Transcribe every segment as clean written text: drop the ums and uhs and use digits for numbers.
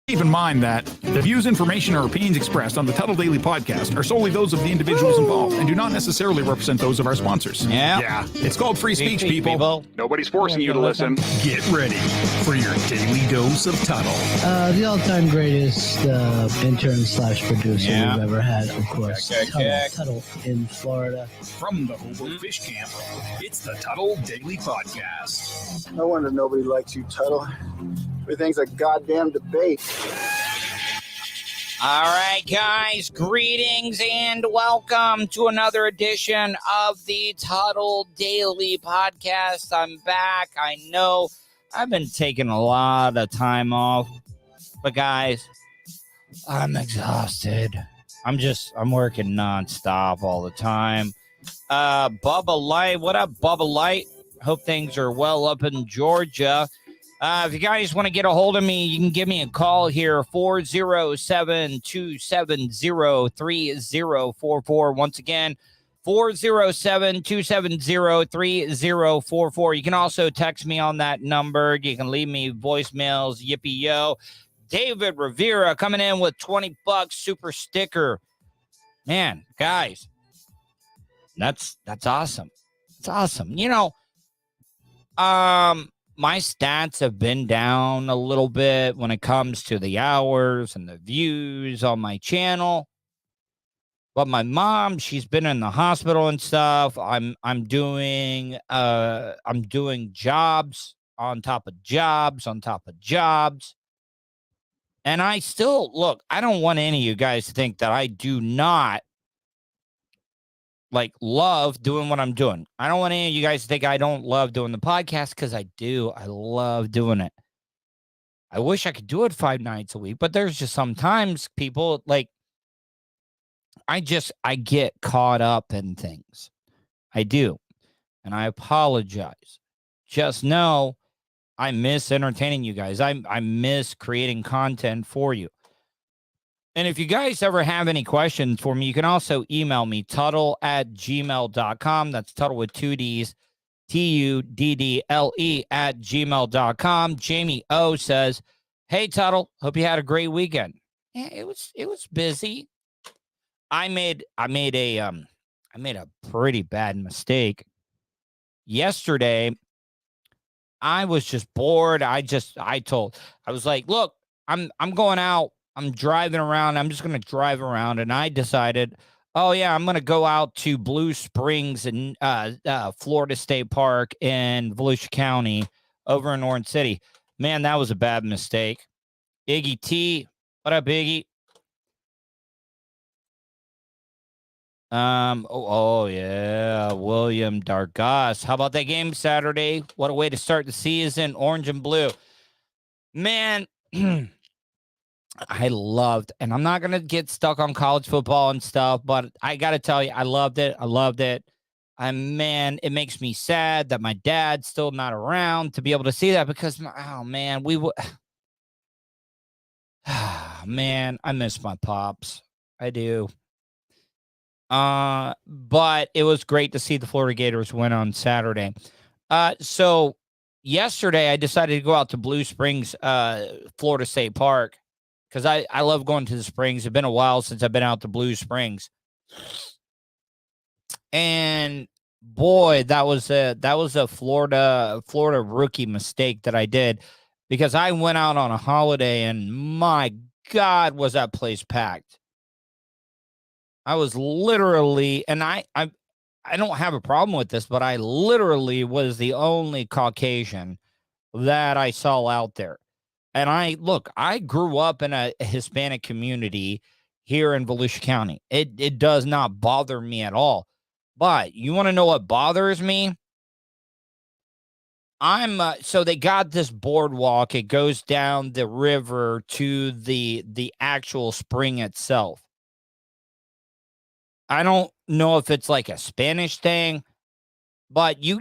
Keep in mind that the views, information, or opinions expressed on the Tuddle Daily Podcast are solely those of the individuals involved and do not necessarily represent those of our sponsors. Yeah. It's called free speech, people. Nobody's forcing you to listen. Get ready for your daily dose of Tuddle. The all-time greatest intern/producer we've ever had, of course. Tuddle in Florida. From the Hobo Fish Camp, it's the Tuddle Daily Podcast. No wonder nobody likes you, Tuddle. Everything's a goddamn debate. All right, guys, greetings and welcome to another edition of the Tuddle Daily Podcast. I'm back. I know I've been taking a lot of time off, but guys, I'm exhausted. I'm working nonstop all the time. Bubba Light, what up, Bubba Light? Hope things are well up in Georgia. If you guys want to get a hold of me, you can give me a call here, 407-270-3044. Once again, 407-270-3044. You can also text me on that number. You can leave me voicemails, yippee-yo. David Rivera coming in with $20 super sticker. Man, guys, that's awesome. It's awesome. You know, my stats have been down a little bit when it comes to the hours and the views on my channel. But my mom, she's been in the hospital and stuff. I'm doing jobs on top of jobs on top of jobs. And I still, look, I don't want any of you guys to think that I do not love doing what I'm doing. I don't want any of you guys to think I don't love doing the podcast, because I do. I love doing it. I wish I could do it 5 nights a week, but there's just sometimes people I get caught up in things. I do. And I apologize. Just know I miss entertaining you guys. I miss creating content for you. And if you guys ever have any questions for me, you can also email me, tuddle@gmail.com. That's Tuddle with 2 Ds, TUDDLE @gmail.com. Jamie O says, "Hey, Tuddle, hope you had a great weekend." Yeah, it was busy. I made a pretty bad mistake. Yesterday, I was just bored. I was like, look, I'm going out. I'm driving around. I'm just going to drive around. And I decided, oh, yeah, I'm going to go out to Blue Springs and Florida State Park in Volusia County over in Orange City. Man, that was a bad mistake. Iggy T. What up, Iggy? Yeah, William Dargas. How about that game Saturday? What a way to start the season, orange and blue. Man, I loved, and I'm not going to get stuck on college football and stuff, but I got to tell you, I loved it. Man, it makes me sad that my dad's still not around to be able to see that, because, oh, man, man, I miss my pops. I do. But it was great to see the Florida Gators win on Saturday. So yesterday I decided to go out to Blue Springs, Florida State Park, because I love going to the Springs. It's been a while since I've been out to Blue Springs. And boy, that was a Florida rookie mistake that I did, because I went out on a holiday and my God, was that place packed. I was literally, and I don't have a problem with this, but I literally was the only Caucasian that I saw out there. And I grew up in a Hispanic community here in Volusia County. It does not bother me at all. But you want to know what bothers me? So they got this boardwalk. It goes down the river to the actual spring itself. I don't know if it's like a Spanish thing, but you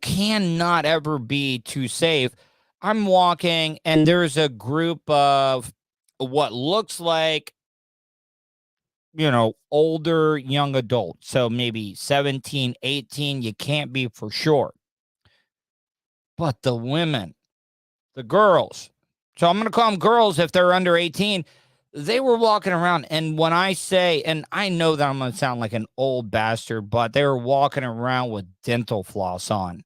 cannot ever be too safe. I'm walking and there's a group of what looks like, older young adults. So maybe 17, 18, you can't be for sure. But the women, the girls, So I'm going to call them girls if they're under 18. They were walking around. And when I say, and I know that I'm going to sound like an old bastard, but they were walking around with dental floss on.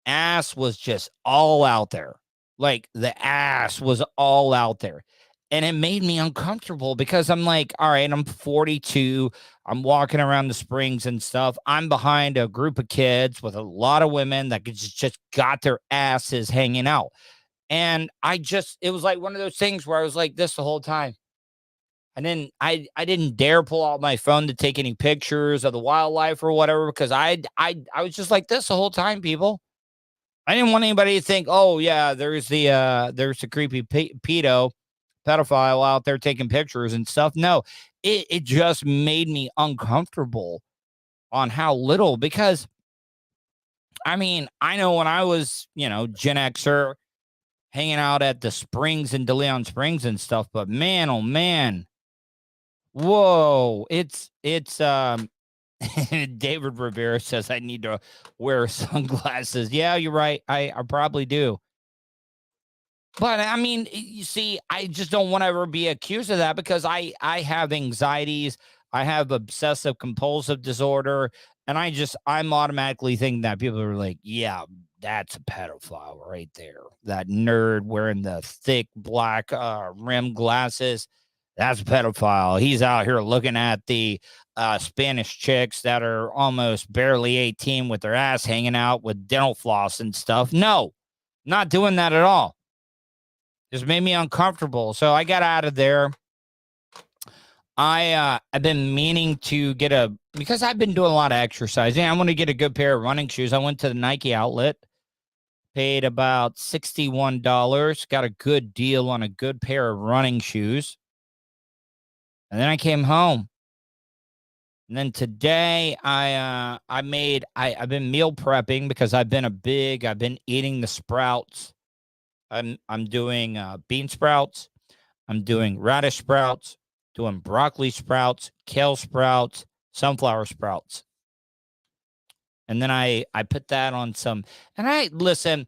Ass was just all out there. Like the ass was all out there. And it made me uncomfortable because I'm like, all right, I'm 42. I'm walking around the Springs and stuff. I'm behind a group of kids with a lot of women that just got their asses hanging out. And it was like one of those things where I was like this the whole time. And then I didn't dare pull out my phone to take any pictures of the wildlife or whatever, because I was just like this the whole time, people. I didn't want anybody to think, oh yeah, there's the creepy pedophile out there taking pictures and stuff. No, it just made me uncomfortable on how little, because I mean, I know when I was, Gen Xer hanging out at the Springs and DeLeon Springs and stuff, but man, oh man, whoa, it's David Rivera says I need to wear sunglasses. Yeah, you're right. I probably do. But I mean, you see, I just don't want to ever be accused of that, because I have anxieties. I have obsessive compulsive disorder. And I'm automatically thinking that people are like, yeah, that's a pedophile right there. That nerd wearing the thick black rim glasses. That's a pedophile. He's out here looking at the Spanish chicks that are almost barely 18 with their ass hanging out with dental floss and stuff. No, not doing that at all. Just made me uncomfortable. So I got out of there. I've been meaning to because I've been doing a lot of exercising. I want to get a good pair of running shoes. I went to the Nike outlet, paid about $61, got a good deal on a good pair of running shoes. And then I came home. And then today I've been meal prepping because I've been eating the sprouts. I'm doing bean sprouts. I'm doing radish sprouts, doing broccoli sprouts, kale sprouts, sunflower sprouts. And then I put that on some, and listen,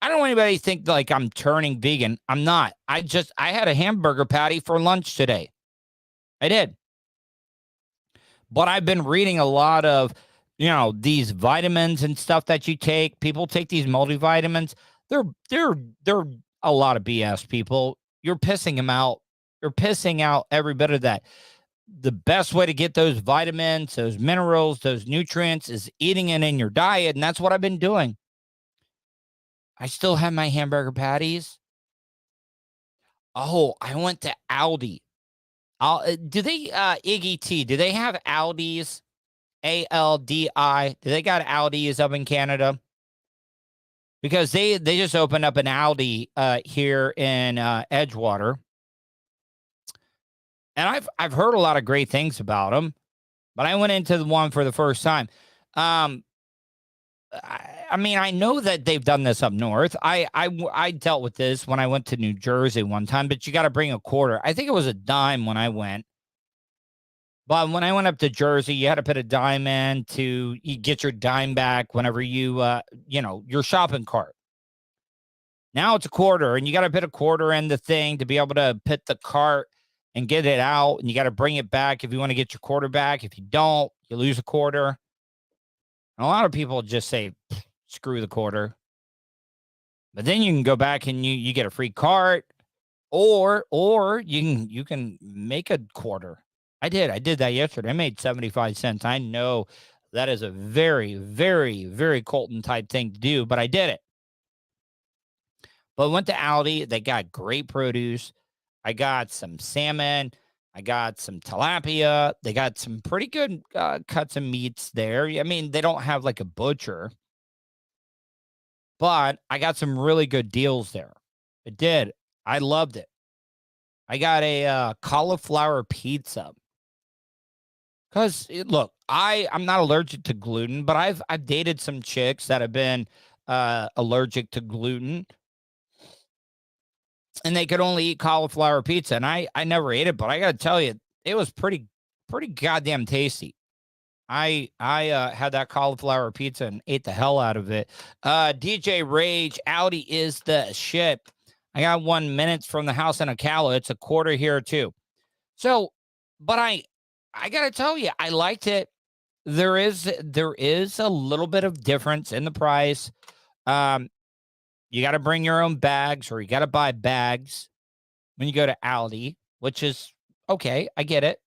I don't want anybody to think like I'm turning vegan. I'm not. I had a hamburger patty for lunch today. I did. But I've been reading a lot of, these vitamins and stuff that you take. People take these multivitamins. They're a lot of BS, people. You're pissing them out. You're pissing out every bit of that. The best way to get those vitamins, those minerals, those nutrients is eating it in your diet. And that's what I've been doing. I still have my hamburger patties. Oh, I went to Aldi. Do they, Iggy T, do they have Aldi's? ALDI? Do they got Aldi's up in Canada? Because they just opened up an Aldi here in Edgewater. And I've heard a lot of great things about them, but I went into the one for the first time. I mean, I know that they've done this up north. I dealt with this when I went to New Jersey one time, but you got to bring a quarter. I think it was a dime when I went. But when I went up to Jersey, you had to put a dime in to get your dime back whenever you, your shopping cart. Now it's a quarter, and you got to put a quarter in the thing to be able to put the cart and get it out, and you got to bring it back if you want to get your quarter back. If you don't, you lose a quarter. And a lot of people just say, screw the quarter. But then you can go back and you get a free cart, or you can make a quarter. I did that yesterday. I made 75 cents. I know that is a very, very, very Colton type thing to do, but I did it. But I went to Aldi. They got great produce. I got some salmon. I got some tilapia. They got some pretty good cuts of meats there. I mean, they don't have like a butcher, but I got some really good deals there. I did. I loved it. I got a cauliflower pizza. Because, look, I'm not allergic to gluten, but I've dated some chicks that have been allergic to gluten. And they could only eat cauliflower pizza. And I never ate it, but I got to tell you, it was pretty goddamn tasty. I had that cauliflower pizza and ate the hell out of it. DJ Rage, Audi is the shit. I got 1 minute from the house in Ocala. It's a quarter here too. So, but I got to tell you, I liked it. There is a little bit of difference in the price. You got to bring your own bags, or you got to buy bags when you go to Aldi, which is okay. I get it.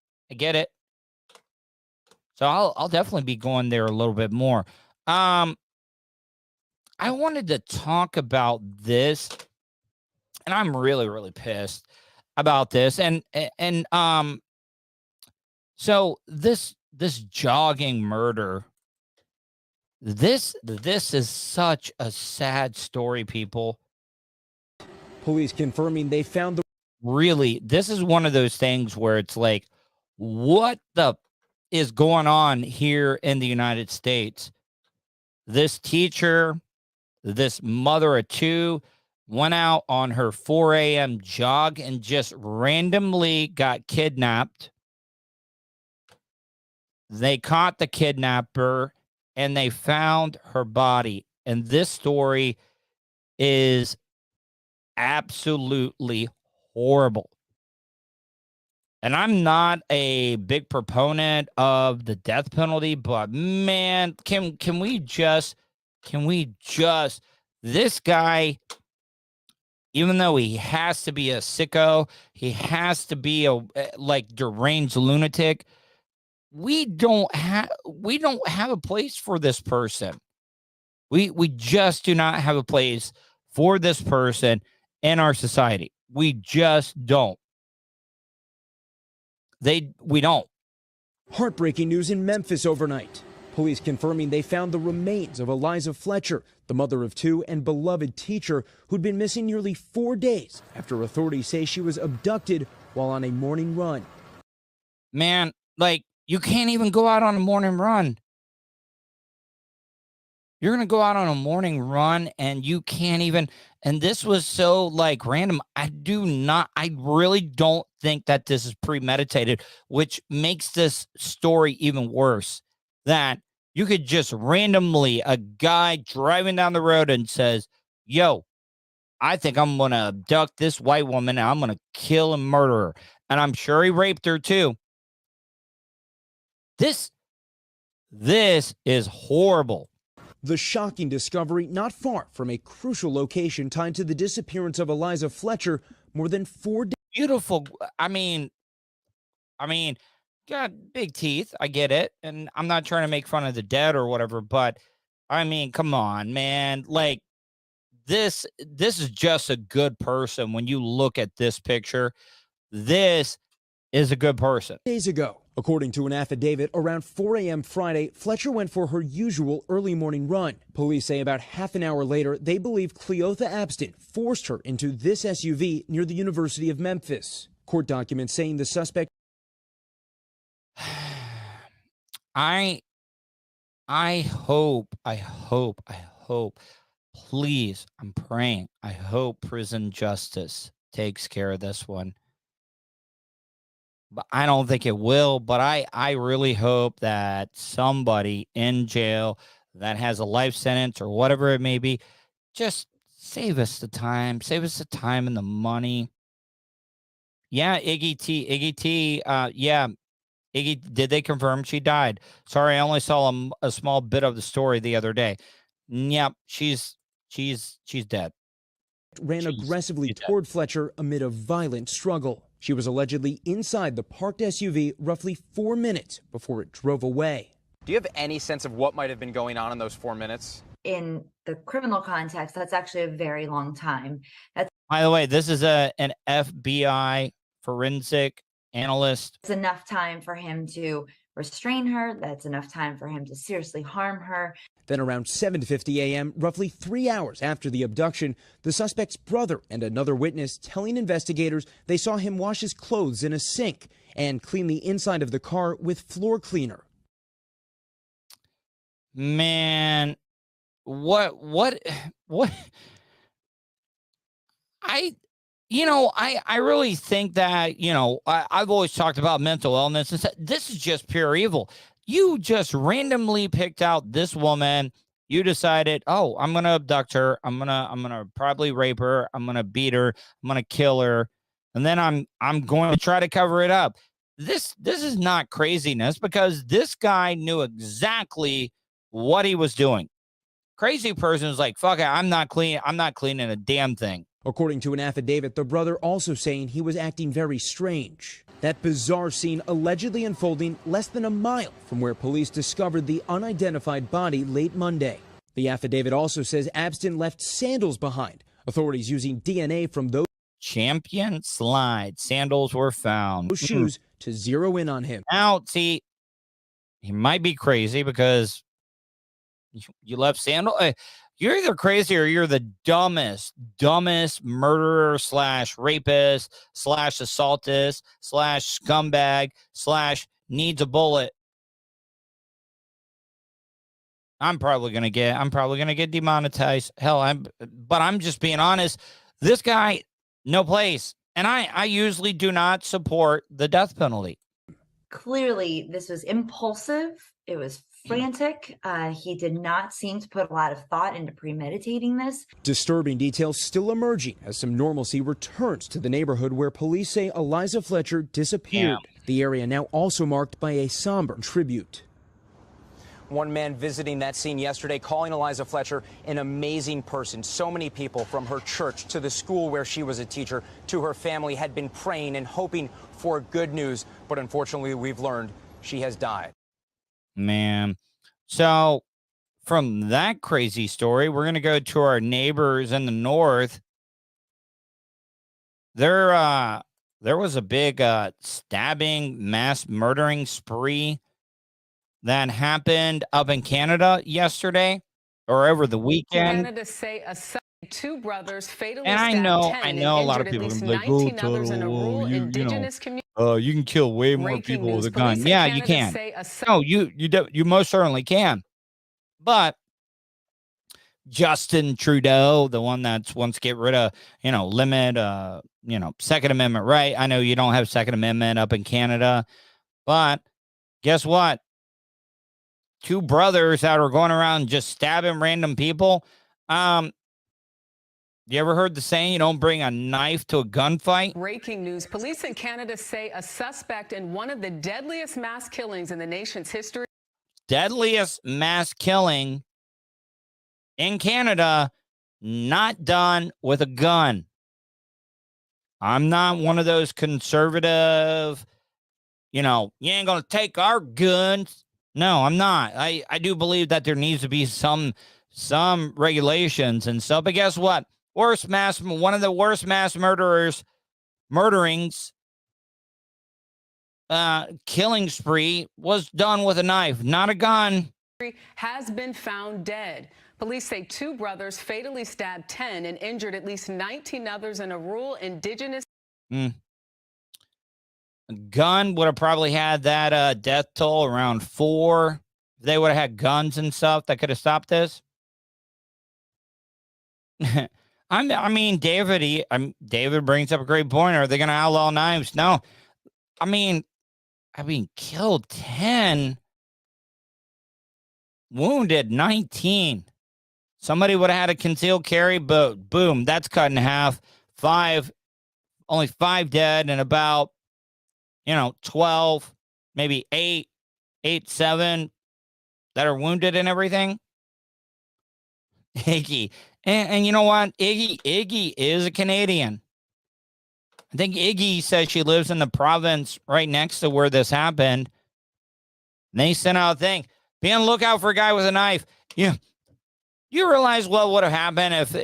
So I'll definitely be going there a little bit more. I wanted to talk about this, and I'm really, really pissed about this. So this jogging murder, this is such a sad story, people. Police confirming they found the... Really, this is one of those things where it's like, what the is going on here in the United States? This teacher, this mother of two, went out on her 4 a.m. jog and just randomly got kidnapped. They caught the kidnapper and they found her body. And this story is absolutely horrible. And I'm not a big proponent of the death penalty, but man, can we just this guy, even though he has to be a sicko, he has to be a like deranged lunatic, we don't have a place for this person. We just do not have a place for this person in our society. We just don't. We don't. Heartbreaking news in Memphis overnight. Police confirming they found the remains of Eliza Fletcher, the mother of two and beloved teacher who'd been missing nearly 4 days after authorities say she was abducted while on a morning run. Man, like, you can't even go out on a morning run. You're going to go out on a morning run and you can't even, and this was so like random. I really don't think that this is premeditated, which makes this story even worse. That you could just randomly, a guy driving down the road and says, yo, I think I'm going to abduct this white woman and I'm going to kill and murder her. And I'm sure he raped her too. This is horrible. The shocking discovery not far from a crucial location tied to the disappearance of Eliza Fletcher more than 4 days. Beautiful. I mean, got big teeth. I get it. And I'm not trying to make fun of the dead or whatever, but I mean, come on, man. Like this is just a good person. When you look at this picture, this is a good person. Days ago, according to an affidavit, around 4 a.m. Friday, Fletcher went for her usual early morning run. Police say about half an hour later, they believe Cleotha Abston forced her into this SUV near the University of Memphis. Court documents saying the suspect... I hope, please, I'm praying, I hope prison justice takes care of this one. But I don't think it will, but I really hope that somebody in jail that has a life sentence or whatever it may be, just save us the time and the money. Yeah, Iggy T, yeah. Iggy, did they confirm she died? Sorry, I only saw a small bit of the story the other day. Yep, she's dead. Ran aggressively toward Fletcher amid a violent struggle. She was allegedly inside the parked SUV roughly 4 minutes before it drove away. Do you have any sense of what might have been going on in those 4 minutes? In the criminal context, that's actually a very long time. By the way, this is an FBI forensic analyst. It's enough time for him to restrain her. That's enough time for him to seriously harm her. Then around 7:50 a.m., roughly 3 hours after the abduction, the suspect's brother and another witness telling investigators they saw him wash his clothes in a sink and clean the inside of the car with floor cleaner. Man, what I really think that, I've always talked about mental illness and said, this is just pure evil. You just randomly picked out this woman. You decided, oh, I'm going to abduct her. I'm going to probably rape her. I'm going to beat her. I'm going to kill her. And then I'm going to try to cover it up. This is not craziness, because this guy knew exactly what he was doing. Crazy person is like, fuck it, I'm not cleaning a damn thing. According to an affidavit, the brother also saying he was acting very strange. That bizarre scene allegedly unfolding less than a mile from where police discovered the unidentified body late Monday. The affidavit also says Abstin left sandals behind. Authorities using DNA from those Champion slide sandals were found. shoes to zero in on him. Now, see, he might be crazy because you left sandal. You're either crazy or you're the dumbest murderer / rapist / assaultist / scumbag / needs a bullet. I'm probably gonna get demonetized. Hell, I'm just being honest. This guy, no place. And I usually do not support the death penalty. Clearly, this was impulsive. It was frantic. He did not seem to put a lot of thought into premeditating this. Disturbing details still emerging as some normalcy returns to the neighborhood where police say Eliza Fletcher disappeared. Yeah. The area now also marked by a somber tribute. One man visiting that scene yesterday calling Eliza Fletcher an amazing person. So many people from her church to the school where she was a teacher to her family had been praying and hoping for good news. But unfortunately, we've learned she has died. Man. So from that crazy story, we're going to go to our neighbors in the north. There was a big stabbing, mass murdering spree that happened up in Canada yesterday or over the weekend. Canada say two brothers fatally And I stabbed 10 know a and lot of injured people at can least be like, 19 others in a rural indigenous community. You can kill way more Breaking people with news. a gun. Police in Yeah, you Canada can. say No, you most certainly can. But Justin Trudeau, the one that's wants to get rid of, limit, Second Amendment right. I know you don't have Second Amendment up in Canada, but guess what? Two brothers that are going around just stabbing random people. You ever heard the saying, you don't bring a knife to a gunfight? Breaking news. Police in Canada say a suspect in one of the deadliest mass killings in the nation's history. Deadliest mass killing in Canada, not done with a gun. I'm not one of those conservative, you ain't going to take our guns. No, I'm not. I do believe that there needs to be some regulations and stuff. But guess what? One of the worst mass murderings, killing spree was done with a knife, not a gun. Has been found dead. Police say two brothers fatally stabbed 10 and injured at least 19 others in a rural indigenous. A gun would have probably had that death toll around 4. If they would have had guns and stuff that could have stopped this. David brings up a great point. Are they going to outlaw knives? No. Killed 10, wounded 19. Somebody would have had a concealed carry, but boom, that's cut in half. Only 5 dead, and about 12, maybe 8, 7 that are wounded and everything. Iggy. And you know what? Iggy is a Canadian. I think Iggy says she lives in the province right next to where this happened. And they sent out a thing. Be on the lookout for a guy with a knife. You realize what would have happened if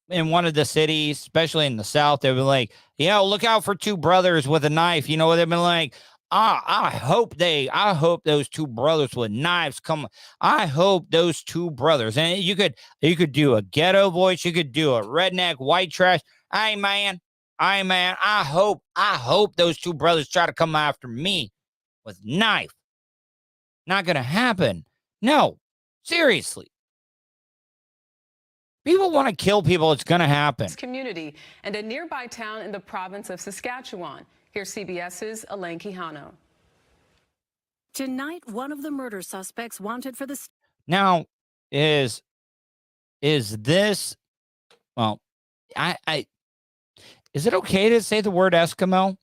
in one of the cities, especially in the South, they were like, look out for two brothers with a knife. You know what they've been like? I hope those two brothers with knives come. I hope those two brothers. And you could do a ghetto voice. You could do a redneck white trash. Hey man. I hope those two brothers try to come after me with knife. Not going to happen. No, seriously. People want to kill people. It's going to happen. Community and a nearby town in the province of Saskatchewan. Here's CBS's Elaine Quijano. Tonight, one of the murder suspects wanted for the... Now, is this, well, I is it okay to say the word Eskimo?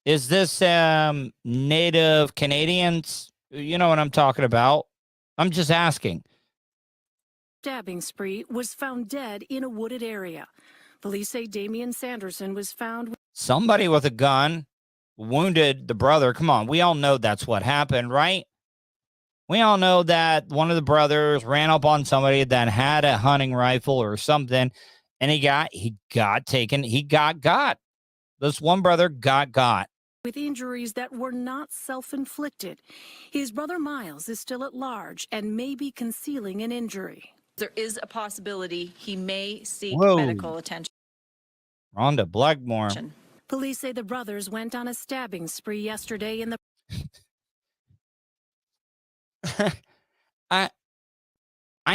Is this Native Canadians? You know what I'm talking about. I'm just asking. Stabbing spree was found dead in a wooded area. Police say Damian Sanderson was found. Somebody with a gun wounded the brother. Come on, we all know that's what happened, right? We all know that one of the brothers ran up on somebody that had a hunting rifle or something, and he got taken. He got. This one brother got. With injuries that were not self-inflicted. His brother Miles is still at large and may be concealing an injury. There is a possibility he may seek Whoa. medical attention. Rhonda Blackmore. Police say the brothers went on a stabbing spree yesterday in the... I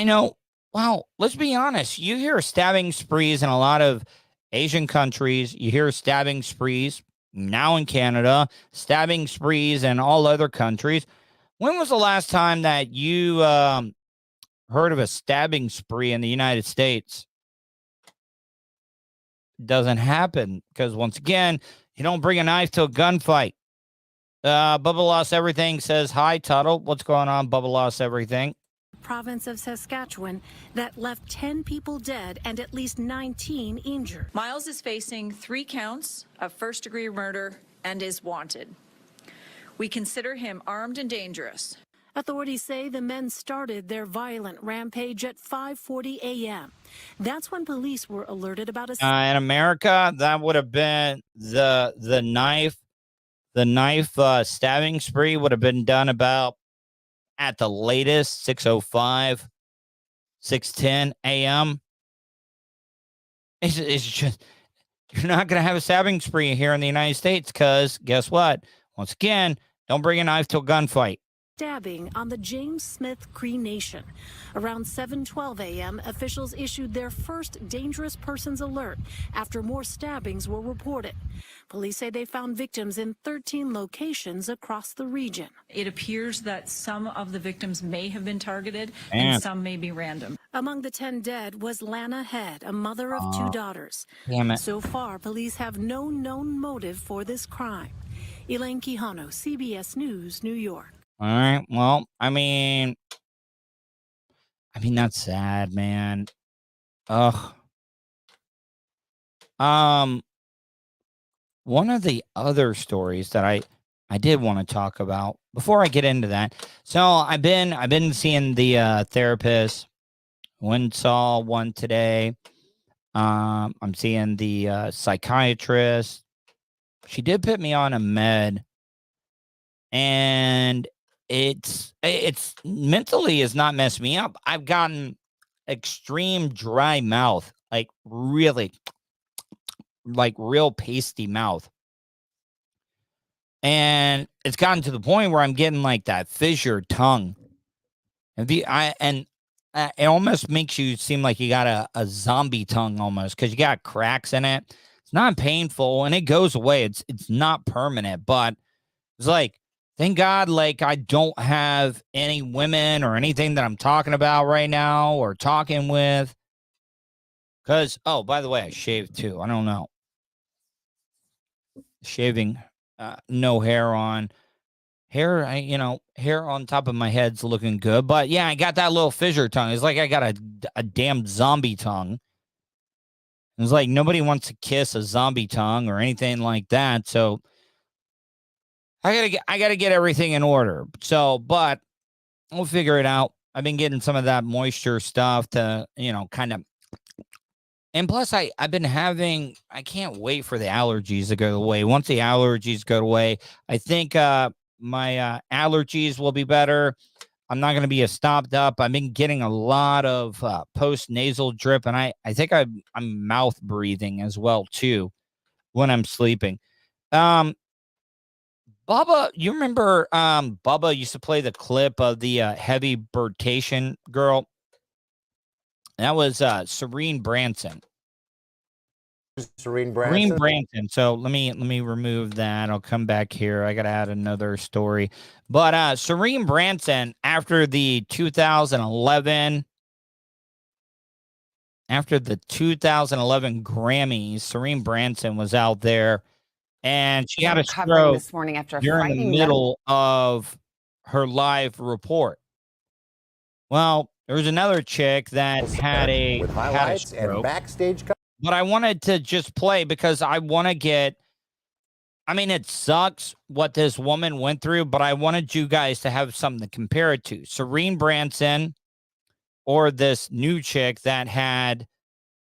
know. Well, let's be honest. You hear stabbing sprees in a lot of Asian countries. You hear stabbing sprees now in Canada, stabbing sprees in all other countries. When was the last time that you heard of a stabbing spree in the United States? Doesn't happen because, once again, you don't bring a knife to a gunfight. Bubba Lost Everything says, hi, Tuddle. What's going on, Bubba Lost Everything? Province of Saskatchewan that left 10 people dead and at least 19 injured. Miles is facing 3 counts of first-degree murder and is wanted. We consider him armed and dangerous. Authorities say the men started their violent rampage at 5:40 a.m. That's when police were alerted about a... In America, that would have been the knife stabbing spree would have been done about, at the latest, 6:05, 6:10 a.m. It's just, you're not going to have a stabbing spree here in the United States because, guess what? Once again, don't bring a knife to a gunfight. Stabbing on the James Smith Cree Nation. Around 7:12 a.m., officials issued their first dangerous persons alert after more stabbings were reported. Police say they found victims in 13 locations across the region. It appears that some of the victims may have been targeted and some may be random. Among the 10 dead was Lana Head, a mother of 2 daughters. Damn it. So far, police have no known motive for this crime. Elaine Quijano, CBS News, New York. All right. Well, I mean, that's sad, man. Ugh. One of the other stories that I did want to talk about before I get into that. So I've been seeing the therapist. Went and saw one today. I'm seeing the psychiatrist. She did put me on a med, and it's mentally has not messed me up. I've gotten extreme dry mouth, like really, like real pasty mouth. And it's gotten to the point where I'm getting like that fissured tongue. And it almost makes you seem like you got a zombie tongue almost, because you got cracks in it. It's not painful and it goes away. It's not permanent, but it's like, thank God, like, I don't have any women or anything that I'm talking about right now or talking with. Because, oh, by the way, I shaved too. I don't know. Shaving, no hair on. Hair, hair on top of my head's looking good. But, yeah, I got that little fissure tongue. It's like I got a damn zombie tongue. It's like nobody wants to kiss a zombie tongue or anything like that. So, I gotta get everything in order. So, but we'll figure it out. I've been getting some of that moisture stuff to, kind of. And plus, I've been having. I can't wait for the allergies to go away. Once the allergies go away, I think my allergies will be better. I'm not going to be as stopped up. I've been getting a lot of post-nasal drip, and I think I'm mouth breathing as well too when I'm sleeping. Bubba, you remember Bubba used to play the clip of the heavy birtation girl? That was Serene Branson. Serene Branson. So let me remove that. I'll come back here. I got to add another story. But Serene Branson, after the 2011 Grammys, Serene Branson was out there and she had a stroke this morning after during the middle of her live report. Well, there was another chick that had a highlights stroke, and backstage. but I wanted to just play because I want to get. I mean, it sucks what this woman went through, but I wanted you guys to have something to compare it to. Serene Branson or this new chick that had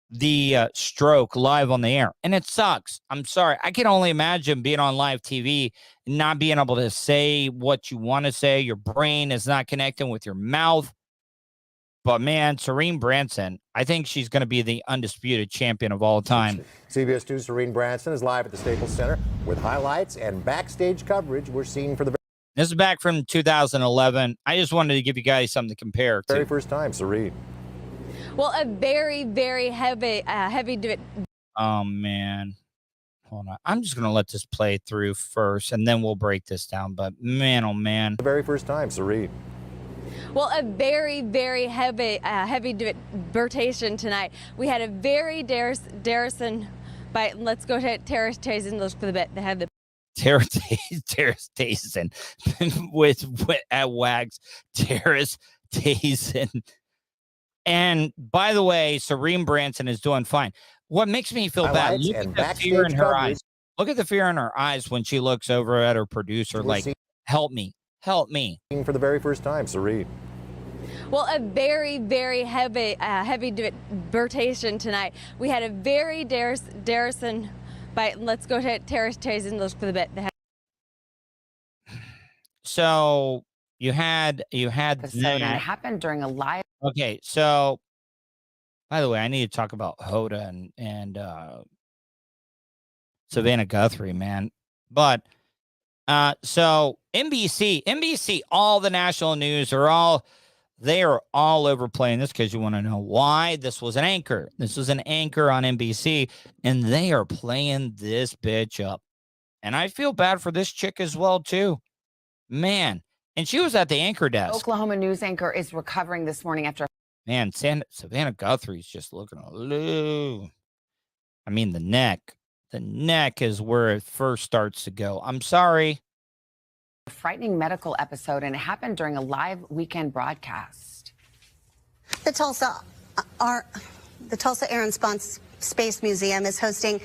the stroke live on the air. And it sucks. I'm sorry. I can only imagine being on live TV and not being able to say what you want to say. Your brain is not connecting with your mouth. But man, Serene Branson, I think she's going to be the undisputed champion of all time. CBS 2's Serene Branson is live at the Staples Center with highlights and backstage coverage we're seeing for the This is back from 2011. I just wanted to give you guys something to compare to. very first time, Serene. Well, a very, very heavy. Oh, man. Hold on. I'm just going to let this play through first, and then we'll break this down. But man, oh, man. The very first time, Serene. Well, a very, very heavy debatation tonight. We had a very Darrison bite. Let's go to Terrace Tazen. Those for the bet. They had the Terrace Tazen with at Wags. Terrace Tazen. And by the way, Serene Branson is doing fine. What makes me feel bad? Look at the fear in her eyes. Look at the fear in her eyes when she looks over at her producer, like, help me. Help me. For the very first time, Serene. Well, a very, very heavy debatation tonight. We had a very Darrison bite. Let's go to Terrace Tazen. Those for the bet. They had so you had and it happened during a live. Okay, so by the way, I need to talk about Hoda and Savannah Guthrie, man. But so NBC, all the national news are all overplaying this because you want to know why. This was an anchor. This was an anchor on NBC, and they are playing this bitch up. And I feel bad for this chick as well, too. Man. And she was at the anchor desk. Oklahoma news anchor is recovering this morning after. Man, Savannah Guthrie's just looking a little. I mean, the neck. The neck is where it first starts to go. I'm sorry. A frightening medical episode, and it happened during a live weekend broadcast. The Tulsa Air and Space Museum is hosting.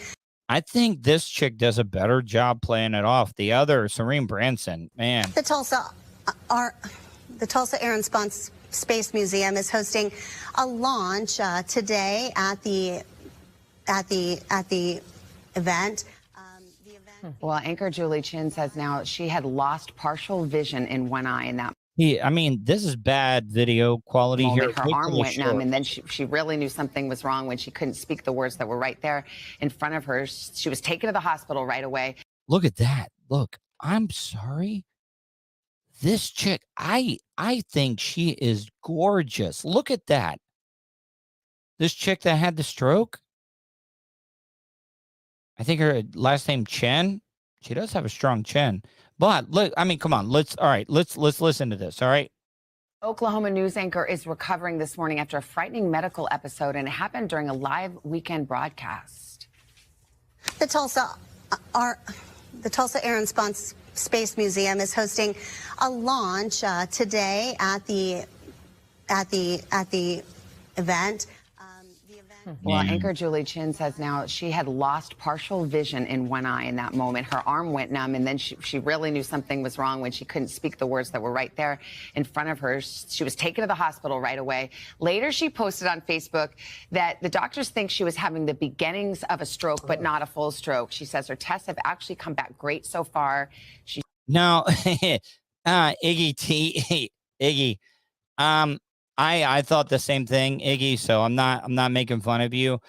I think this chick does a better job playing it off. The other, Serene Branson, man. The Tulsa Air and Space Museum is hosting a launch today at the event. Well, anchor Julie Chin says now she had lost partial vision in one eye, and that. I mean, this is bad video quality here. Her arm went numb, and then she really knew something was wrong when she couldn't speak the words that were right there in front of her. She was taken to the hospital right away. Look at that. Look, I'm sorry. This chick, I think she is gorgeous. Look at that. This chick that had the stroke. I think her last name Chen. She does have a strong chin. But look, I mean, come on. Let's listen to this. All right. Oklahoma news anchor is recovering this morning after a frightening medical episode, and it happened during a live weekend broadcast. The Tulsa Air and Space Museum is hosting a launch today at the event. Well, anchor Julie Chin says now she had lost partial vision in one eye in that moment. Her arm went numb, and then she really knew something was wrong when she couldn't speak the words that were right there in front of her. She was taken to the hospital right away. Later, she posted on Facebook that the doctors think she was having the beginnings of a stroke, but not a full stroke. She says her tests have actually come back great so far. No, Iggy, I thought the same thing, Iggy, so I'm not making fun of you.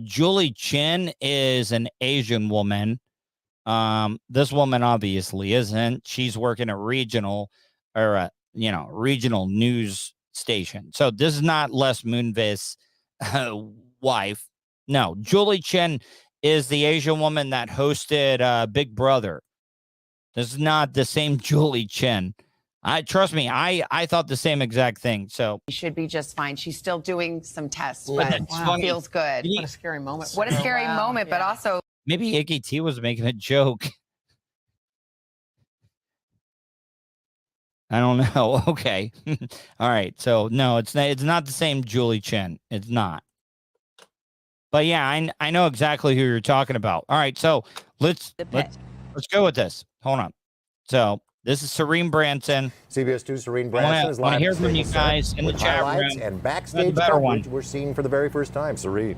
Julie Chin is an Asian woman. This woman obviously isn't. She's working a regional news station. So this is not Les Moonves' wife. No, Julie Chen is the Asian woman that hosted Big Brother. This is not the same Julie Chen. Trust me, I thought the same exact thing. So She should be just fine. She's still doing some tests, But but that's funny. feels good. What a scary moment. What a scary moment, but also maybe Iggy T was making a joke. I don't know. Okay. All right. So no, it's not the same Julie Chen. It's not. But yeah, I know exactly who you're talking about. All right. So let's go with this. Hold on. So this is Serene Branson. CBS 2 Serene Branson is live. I want to hear from you guys in the chat room. And backstage coverage we're seeing for the very first time. Serene.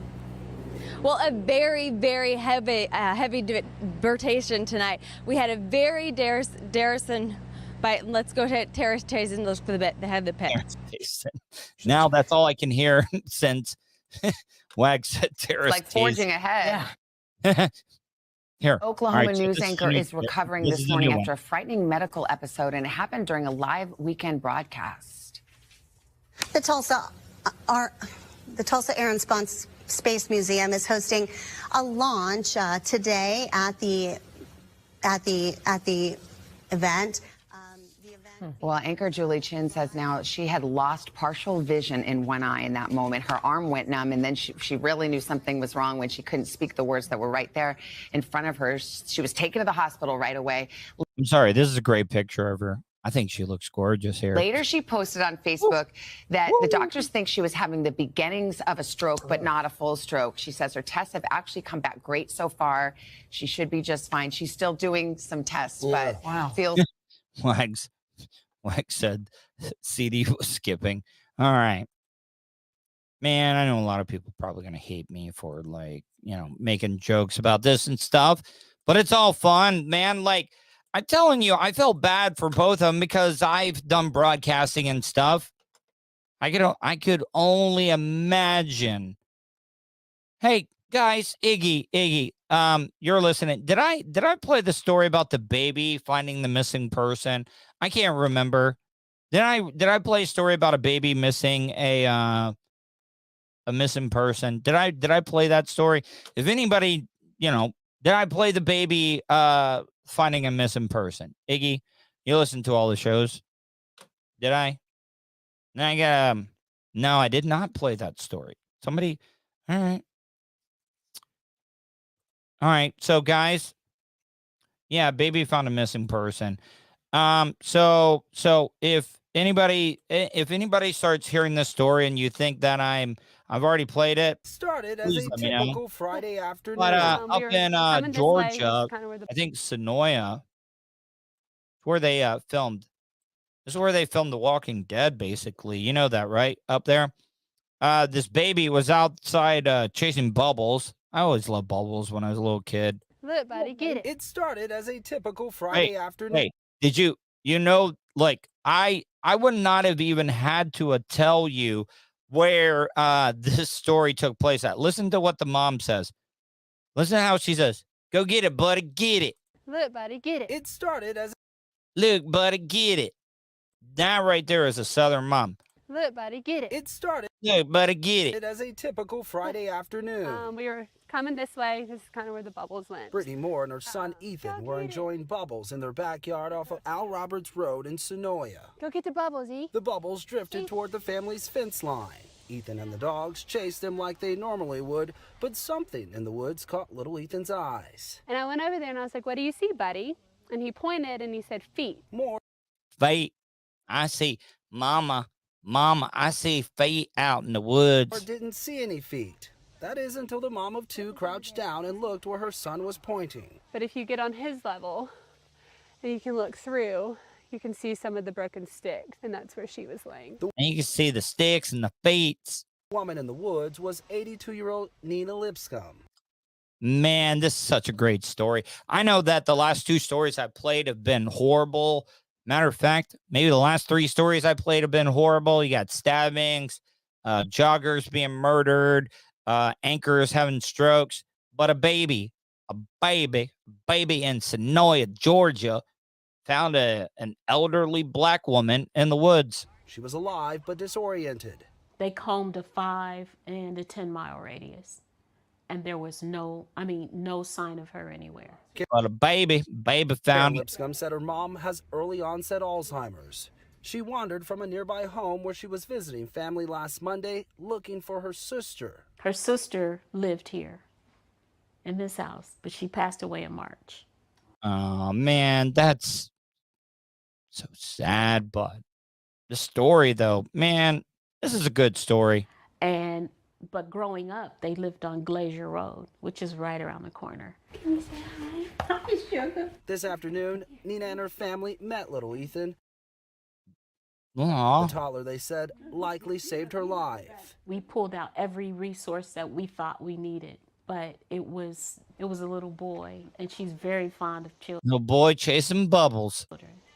Well, a very, very heavy debatation tonight. We had a very Darrison. But let's go to Terrace Tyson. Look for the head of the pit. Now that's all I can hear since Wag said Terrace. like forging ahead. Yeah. Here. Oklahoma All right, news so anchor is recovering this morning after a frightening medical episode, and it happened during a live weekend broadcast. The Tulsa Air and Space Museum is hosting a launch today at the event. Well, anchor Julie Chen says now she had lost partial vision in one eye in that moment. Her arm went numb, and then she really knew something was wrong when she couldn't speak the words that were right there in front of her. She was taken to the hospital right away. I'm sorry. This is a great picture of her. I think she looks gorgeous here. Later, she posted on Facebook that the doctors think she was having the beginnings of a stroke, but not a full stroke. She says her tests have actually come back great so far. She should be just fine. She's still doing some tests, but feels... Like said, CD was skipping. All right. Man, I know a lot of people probably going to hate me for making jokes about this and stuff, but it's all fun, man. Like I'm telling you, I felt bad for both of them because I've done broadcasting and stuff. I could only imagine. Hey guys, Iggy, you're listening. Did I play the story about the baby finding the missing person? I can't remember. Did I play a story about a baby missing a missing person? Did I play that story? If anybody, did I play the baby finding a missing person? Iggy, you listen to all the shows. Did I? No, I did not play that story. Somebody, all right. So guys, yeah, baby found a missing person. So if anybody starts hearing this story and you think that I've already played it, started as a typical Friday afternoon. But up in Georgia, I think Sonoya, where they filmed. This is where they filmed The Walking Dead, basically. You know that, right? Up there. This baby was outside chasing Bubbles. I always loved Bubbles when I was a little kid. Look, buddy, get it. It started as a typical Friday afternoon. Hey, did you I would not have even had to tell you where this story took place at. Listen to what the mom says. Listen to how she says, "Go get it, buddy, get it." Look, buddy, get it. It started as "Look, buddy, get it." That right there is a Southern mom. Look, buddy, get it. It started. Look, buddy, get it. As a typical Friday afternoon. We were coming this way. This is kind of where the Bubbles went. Brittany Moore and her son Ethan were enjoying Bubbles in their backyard off of Al Roberts Road in Sonoya. Go get the Bubbles, E. The Bubbles drifted toward the family's fence line. Ethan and the dogs chased them like they normally would, but something in the woods caught little Ethan's eyes. And I went over there and I was like, "What do you see, buddy?" And he pointed and he said, "Feet." More. Feet. I see, Mama, I see feet out in the woods. Or didn't see any feet. That is until the mom of two crouched down and looked where her son was pointing. But if you get on his level and you can look through, you can see some of the broken sticks, and that's where she was laying. And you can see the sticks and the feet. The woman in the woods was 82-year-old Nina Lipscomb. Man, this is such a great story. I know that the last two stories I played have been horrible. Matter of fact, maybe the last three stories I played have been horrible. You got stabbings, joggers being murdered, anchors having strokes. But a baby in Sonoya, Georgia, found an elderly black woman in the woods. She was alive but disoriented. They combed a 5 and a 10-mile radius. and there was no sign of her anywhere. But a baby found it. Lipscomb said her mom has early onset Alzheimer's. She wandered from a nearby home where she was visiting family last Monday looking for her sister. Her sister lived here in this house, but she passed away in March. Oh, man, that's so sad. But the story, though, man, this is a good story. But growing up, they lived on Glacier Road, which is right around the corner. Can you say hi? Hi, Sugar. This afternoon, Nina and her family met little Ethan. Aww. The toddler, they said, likely saved her life. We pulled out every resource that we thought we needed, but it was a little boy, and she's very fond of children. Little boy chasing bubbles.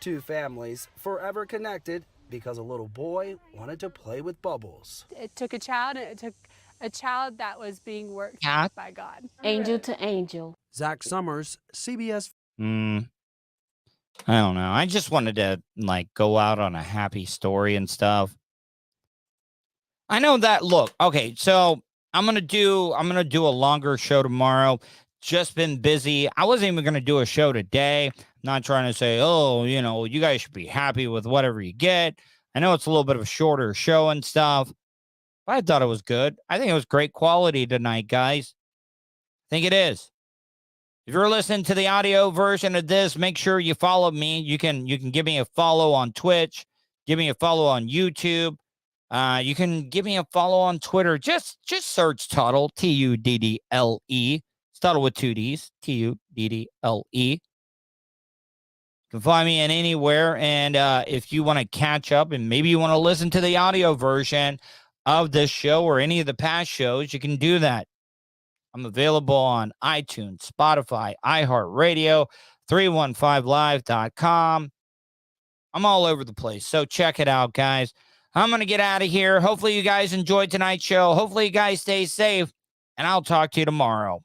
Two families forever connected because a little boy wanted to play with bubbles. It took a child, and it took a child that was being worked by God. Angel to angel. Zach Summers, CBS. I don't know. I just wanted to go out on a happy story and stuff. I know that. Look, okay, so I'm gonna do a longer show tomorrow. Just been busy. I wasn't even gonna do a show today. Not trying to say, oh, you guys should be happy with whatever you get. I know it's a little bit of a shorter show and stuff, but I thought it was good. I think it was great quality tonight, guys. I think it is. If you're listening to the audio version of this, make sure you follow me. You can give me a follow on Twitch. Give me a follow on YouTube. You can give me a follow on Twitter. Just search Tuddle, Tuddle. It's Tuddle with two D's, Tuddle. You can find me in anywhere. And if you want to catch up and maybe you want to listen to the audio version of this show or any of the past shows, you can do that. I'm available on iTunes, Spotify, iHeartRadio, 315live.com. I'm all over the place, so check it out, guys. I'm going to get out of here. Hopefully you guys enjoyed tonight's show. Hopefully you guys stay safe, and I'll talk to you tomorrow.